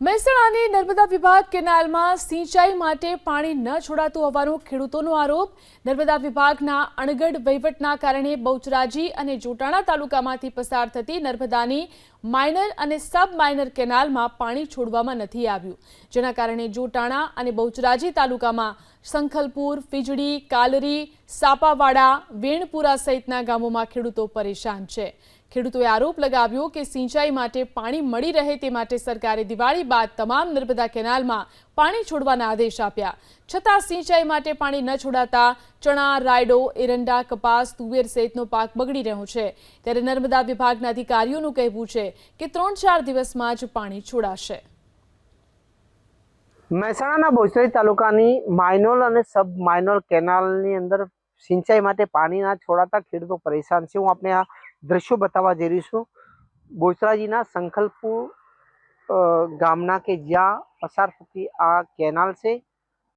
મહેસાણાની નર્મદા વિભાગ કેનાલમાં સિંચાઈ માટે પાણી ન છોડાતું હોવાનો ખેડૂતોનો આરોપ। નર્મદા વિભાગના અણઘડ વહીવટના કારણે બહુચરાજી અને જોટાણા તાલુકામાંથી પસાર થતી નર્મદાની માઇનર અને સબ માઇનર કેનાલમાં પાણી છોડવામાં નથી આવ્યું, જેના કારણે જોટાણા અને બહુચરાજી તાલુકામાં સંખલપુર, ફીજડી, કાલરી, સાપાવાડા, વેણપુરા સહિતના ગામોમાં ખેડૂતો પરેશાન છે। ખેડૂતોએ આરોપ લગાવ્યો કે સિંચાઈ માટે પાણી મળી રહે તે માટે સરકારે દિવાળી બાદ તમામ નર્મદા કેનાલમાં પાણી છોડવાના આદેશ આપ્યા, છતાં સિંચાઈ માટે પાણી ન છોડાતા ચણા, રાયડો, એરંડા, કપાસ, તુવેર સહિતનો પાક બગડી રહ્યો છે। ત્યારે નર્મદા વિભાગના અધિકારીઓનું કહેવું છે કે 3-4 દિવસમાં જ પાણી છોડાશે। મહેસાણાના બોચરાજી તાલુકાની માઇનોર અને સબ માઇનોર કેનાલની અંદર સિંચાઈ માટે પાણી ના છોડાતા ખેડૂતો પરેશાન છે। હું આપણે આ દ્રશ્યો બતાવવા જઈ રહી છું બોચરાજીના સંખલપુર ગામના કે જ્યાં પસાર થતી આ કેનાલ છે।